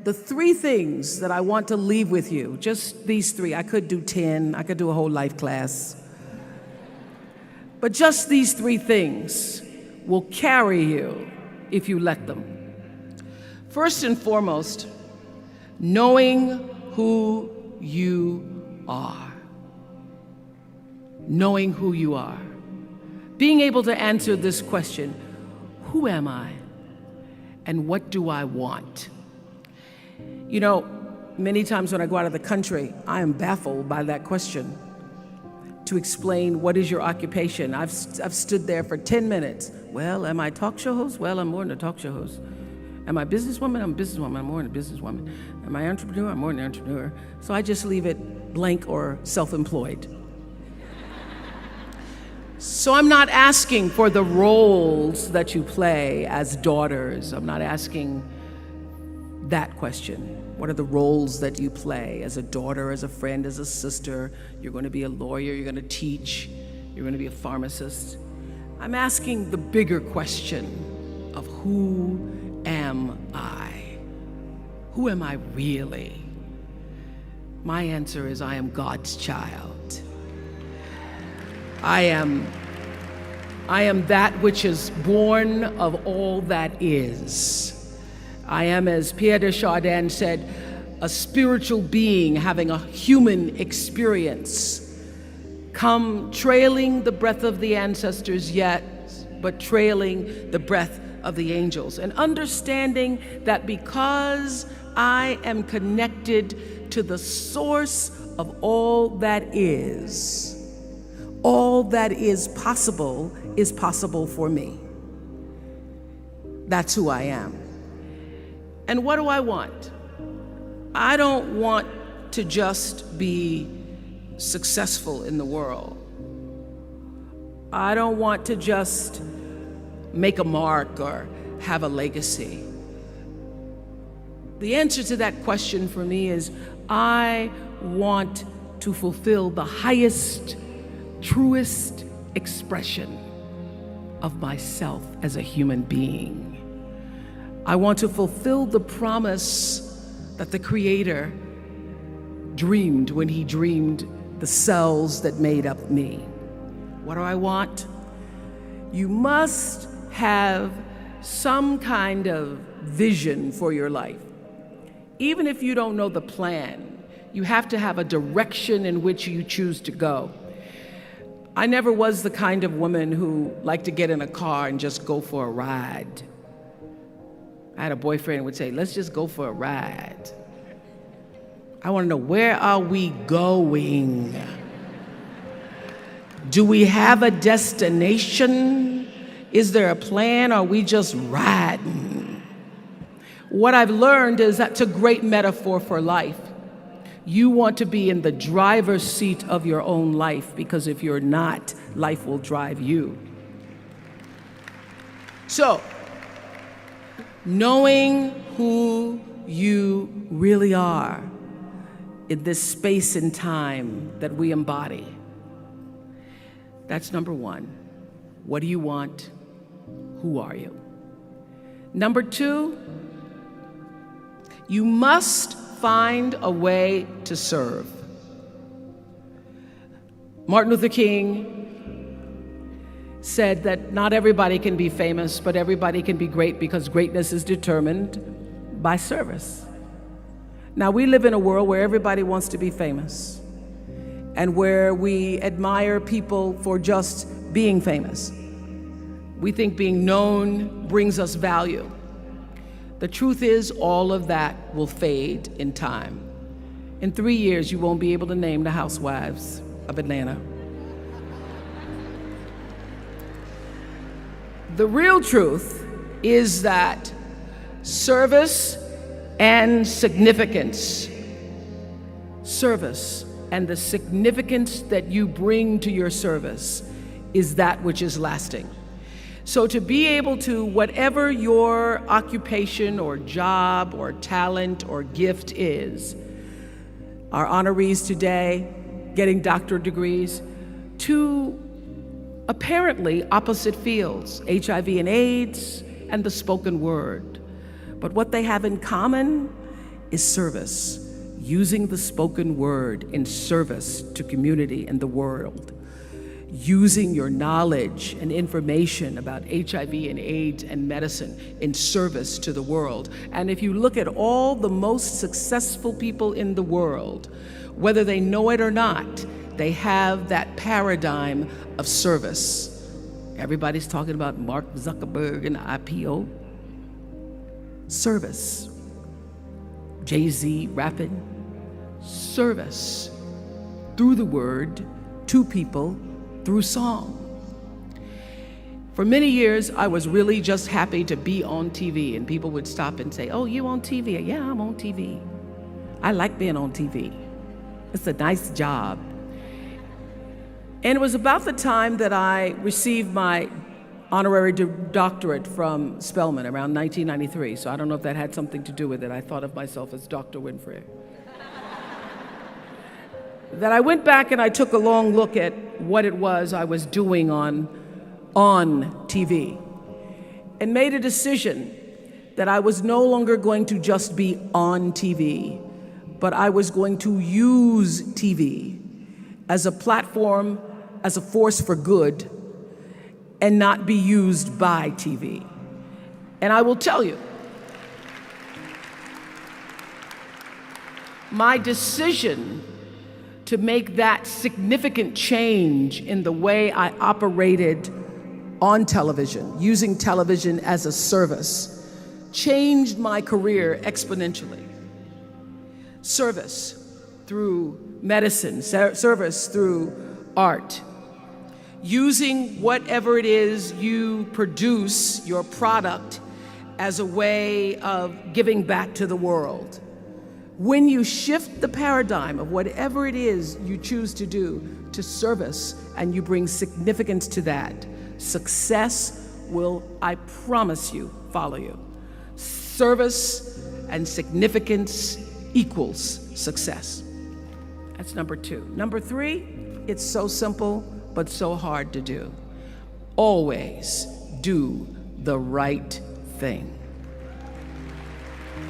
the 3 things that I want to leave with you, just these 3, I could do 10, I could do a whole life class, but just these 3 things will carry you if you let them. First and foremost, knowing who you are. Knowing who you are. Being able to answer this question, who am I and what do I want? You know, many times when I go out of the country, I am baffled by that question. To explain what is your occupation. I've stood there for 10 minutes. Well, am I a talk show host? Well, I'm more than a talk show host. Am I a businesswoman? I'm a businesswoman. I'm more than a businesswoman. Am I an entrepreneur? I'm more than an entrepreneur. So I just leave it blank or self-employed. So I'm not asking for the roles that you play as daughters. I'm not asking that question. What are the roles that you play as a daughter, as a friend, as a sister? You're going to be a lawyer, you're going to teach, you're going to be a pharmacist. I'm asking the bigger question of who am I? Who am I really? My answer is I am God's child. I am that which is born of all that is. I am, as Pierre de Chardin said, a spiritual being having a human experience, come trailing the breath of the ancestors yet, but trailing the breath of the angels. And understanding that because I am connected to the source of all that is possible for me. That's who I am. And what do I want? I don't want to just be successful in the world. I don't want to just make a mark or have a legacy. The answer to that question for me is I want to fulfill the highest, truest expression of myself as a human being. I want to fulfill the promise that the Creator dreamed when He dreamed the cells that made up me. What do I want? You must have some kind of vision for your life. Even if you don't know the plan, you have to have a direction in which you choose to go. I never was the kind of woman who liked to get in a car and just go for a ride. I had a boyfriend who would say, let's just go for a ride. I want to know, where are we going? Do we have a destination? Is there a plan? Or are we just riding? What I've learned is that's a great metaphor for life. You want to be in the driver's seat of your own life, because if you're not, life will drive you. So, knowing who you really are in this space and time that we embody. That's number 1. What do you want? Who are you? Number 2, you must find a way to serve. Martin Luther King said that not everybody can be famous, but everybody can be great, because greatness is determined by service. Now, we live in a world where everybody wants to be famous and where we admire people for just being famous. We think being known brings us value. The truth is, all of that will fade in time. In 3 years, you won't be able to name the housewives of Atlanta. The real truth is that service and significance, service and the significance that you bring to your service is that which is lasting. So to be able to, whatever your occupation or job or talent or gift is, our honorees today getting doctorate degrees, to apparently opposite fields, HIV and AIDS and the spoken word. But what they have in common is service. Using the spoken word in service to community and the world. Using your knowledge and information about HIV and AIDS and medicine in service to the world. And if you look at all the most successful people in the world, whether they know it or not, they have that paradigm of service. Everybody's talking about Mark Zuckerberg and IPO. Service. Jay-Z rapping. Service. Through the word, to people, through song. For many years, I was really just happy to be on TV, and people would stop and say, "Oh, you on TV?" "Yeah, I'm on TV. I like being on TV. It's a nice job." And it was about the time that I received my honorary doctorate from Spelman around 1993, so I don't know if that had something to do with it. I thought of myself as Dr. Winfrey. That I went back and I took a long look at what it was I was doing on TV and made a decision that I was no longer going to just be on TV, but I was going to use TV as a platform, as a force for good, and not be used by TV. And I will tell you, my decision to make that significant change in the way I operated on television, using television as a service, changed my career exponentially. Service through medicine, service through art. Using whatever it is you produce, your product, as a way of giving back to the world. When you shift the paradigm of whatever it is you choose to do to service and you bring significance to that, success will, I promise you, follow you. Service and significance equals success. That's number 2. Number 3, it's so simple but so hard to do. Always do the right thing.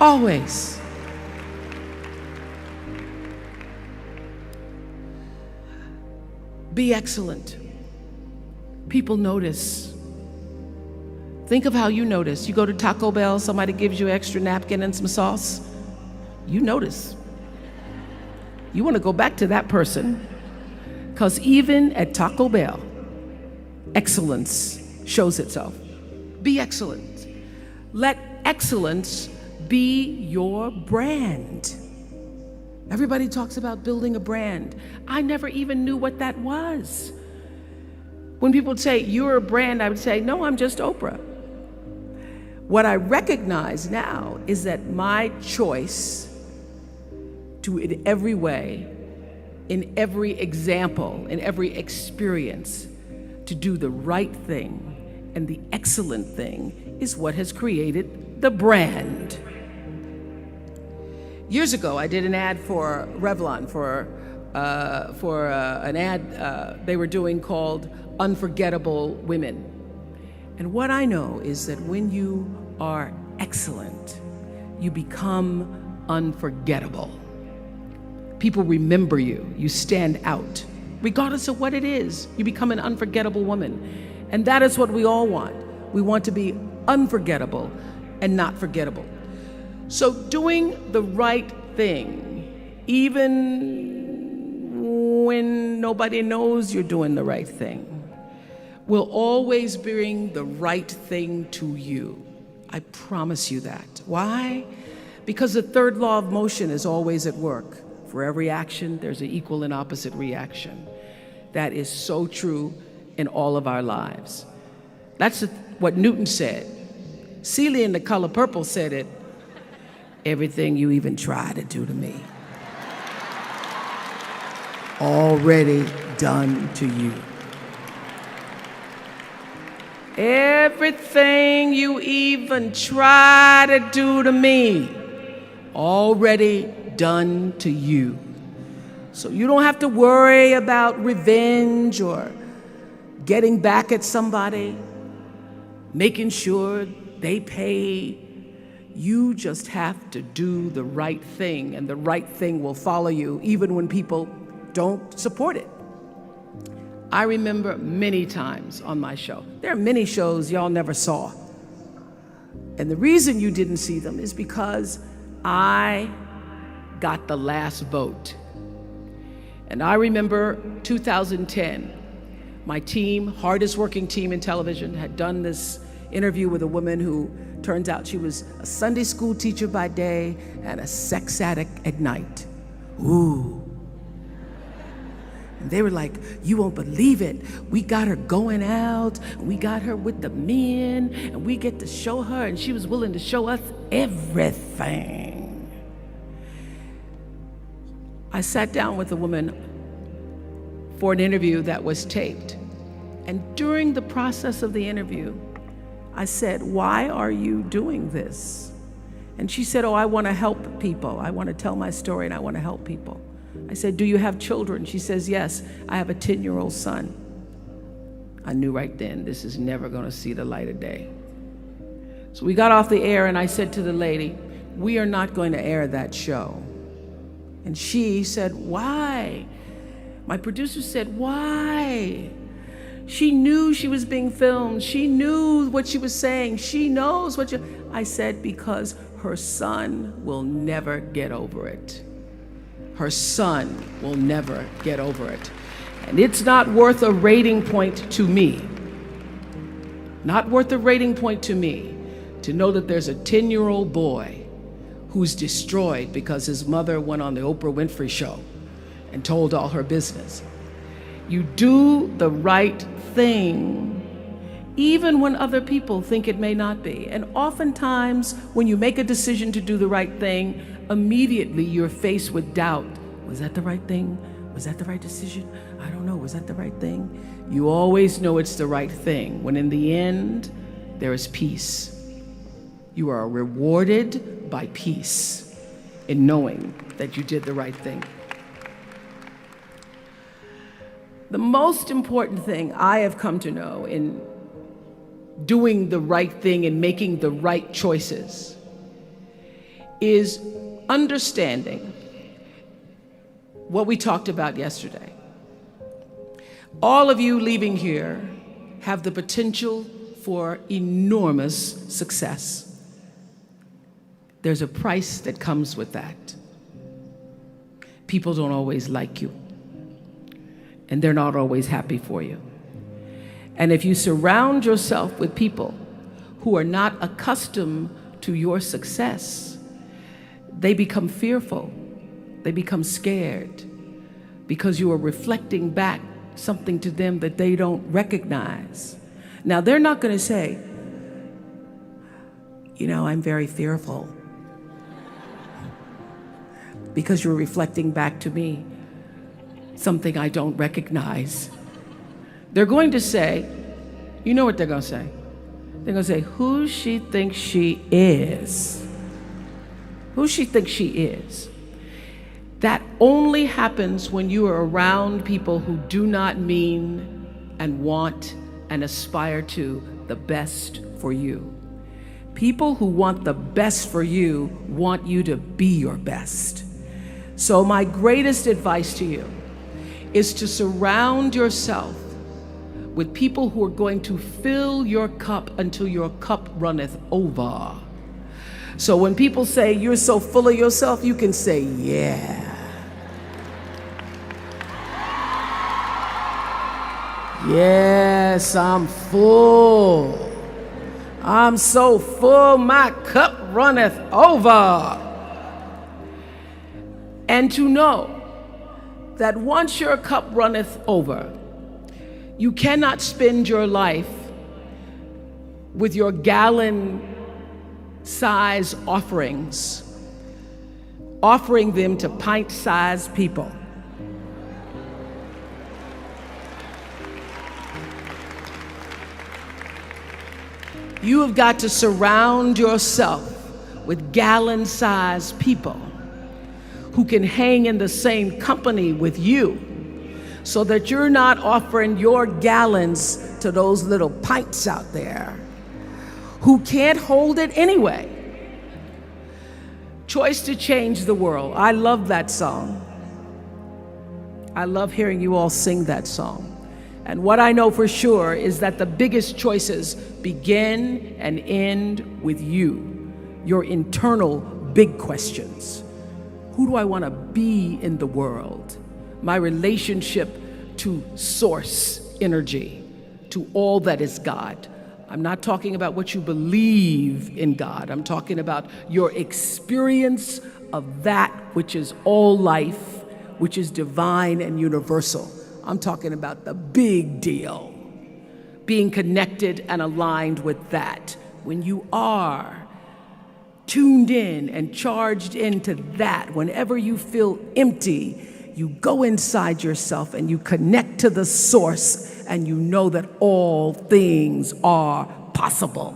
Always. Be excellent. People notice. Think of how you notice. You go to Taco Bell, somebody gives you an extra napkin and some sauce. You notice. You want to go back to that person, because even at Taco Bell, excellence shows itself. Be excellent. Let excellence be your brand. Everybody talks about building a brand. I never even knew what that was. When people would say, "You're a brand," I would say, "No, I'm just Oprah." What I recognize now is that my choice to, in every way, in every example, in every experience, to do the right thing and the excellent thing is what has created the brand. Years ago, I did an ad for Revlon for an ad they were doing called Unforgettable Women. And what I know is that when you are excellent, you become unforgettable. People remember you. You stand out. Regardless of what it is, you become an unforgettable woman. And that is what we all want. We want to be unforgettable and not forgettable. So doing the right thing, even when nobody knows you're doing the right thing, will always bring the right thing to you. I promise you that. Why? Because the third law of motion is always at work. For every action, there's an equal and opposite reaction. That is so true in all of our lives. That's what Newton said. Celia in The Color Purple said it. Everything you even try to do to me, already done to you. Everything you even try to do to me, already done to you. So you don't have to worry about revenge or getting back at somebody, making sure they pay You just have to do the right thing, and the right thing will follow you even when people don't support it. I remember many times on my show. There are many shows y'all never saw. And the reason you didn't see them is because I got the last vote. And I remember 2010, my team, hardest working team in television, had done this interview with a woman who turns out she was a Sunday school teacher by day and a sex addict at night. Ooh. And they were like, you won't believe it. We got her going out, and we got her with the men, and we get to show her, and she was willing to show us everything. I sat down with a woman for an interview that was taped. And during the process of the interview, I said, why are you doing this? And she said, oh, I want to help people. I want to tell my story and I want to help people. I said, do you have children? She says, yes, I have a 10-year-old son. I knew right then, this is never going to see the light of day. So we got off the air and I said to the lady, we are not going to air that show. And she said, why? My producer said, why? She knew she was being filmed. She knew what she was saying. She knows what I said, because her son will never get over it. Her son will never get over it. And it's not worth a rating point to me. Not worth a rating point to me to know that there's a 10-year-old boy who's destroyed because his mother went on the Oprah Winfrey show and told all her business. You do the right thing, even when other people think it may not be. And oftentimes, when you make a decision to do the right thing, immediately you're faced with doubt. Was that the right thing? Was that the right decision? I don't know, was that the right thing? You always know it's the right thing, when in the end, there is peace. You are rewarded by peace in knowing that you did the right thing. The most important thing I have come to know in doing the right thing and making the right choices is understanding what we talked about yesterday. All of you leaving here have the potential for enormous success. There's a price that comes with that. People don't always like you, and they're not always happy for you. And if you surround yourself with people who are not accustomed to your success, they become fearful, they become scared, because you are reflecting back something to them that they don't recognize. Now, they're not going to say, you know, I'm very fearful, because you're reflecting back to me something I don't recognize. They're going to say, you know what they're going to say? They're going to say, who she thinks she is. Who she thinks she is. That only happens when you are around people who do not mean and want and aspire to the best for you. People who want the best for you want you to be your best. So my greatest advice to you is to surround yourself with people who are going to fill your cup until your cup runneth over. So when people say you're so full of yourself, you can say, yeah. Yes, I'm full. I'm so full, my cup runneth over. And to know that once your cup runneth over, you cannot spend your life with your gallon-size offerings, offering them to pint-sized people. You have got to surround yourself with gallon-sized people who can hang in the same company with you, so that you're not offering your gallons to those little pints out there who can't hold it anyway. choice to change the world. I love that song. I love hearing you all sing that song. And what I know for sure is that the biggest choices begin and end with you, your internal big questions. Who do I want to be in the world? My relationship to source energy, to all that is God. I'm not talking about what you believe in God. I'm talking about your experience of that which is all life, which is divine and universal. I'm talking about the big deal. Being connected and aligned with that. When you are tuned in and charged into that, whenever you feel empty, you go inside yourself and you connect to the source, and you know that all things are possible.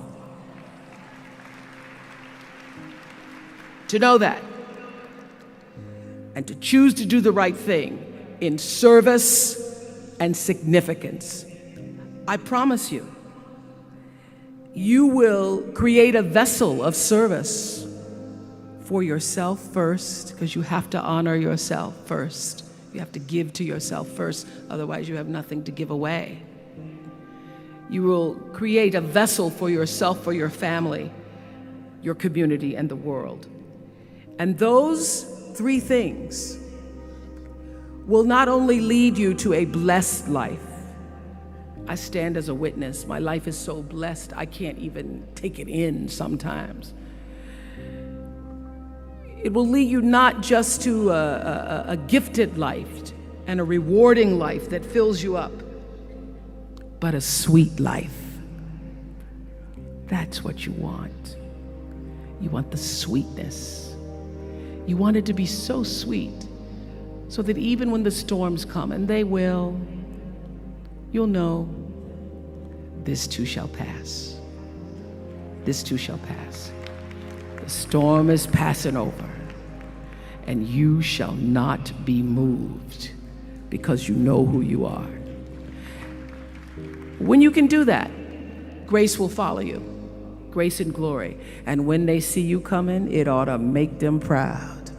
To know that, and to choose to do the right thing in service and significance, I promise you, you will create a vessel of service for yourself first, because you have to honor yourself first. You have to give to yourself first, otherwise you have nothing to give away. You will create a vessel for yourself, for your family, your community, and the world. And those three things will not only lead you to a blessed life. I stand as a witness. My life is so blessed, I can't even take it in sometimes. It will lead you not just to a gifted life and a rewarding life that fills you up, but a sweet life. That's what you want. You want the sweetness. You want it to be so sweet, so that even when the storms come, and they will, you'll know this too shall pass. This too shall pass. The storm is passing over, and you shall not be moved, because you know who you are. When you can do that, grace will follow you, grace and glory. And when they see you coming, it ought to make them proud.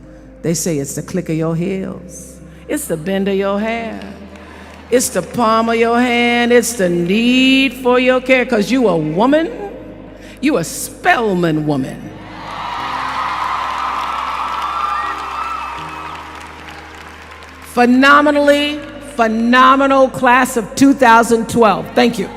They say it's the click of your heels, it's the bend of your hair, it's the palm of your hand, it's the need for your care, because you a woman, you a Spelman woman. Phenomenal class of 2012. Thank you.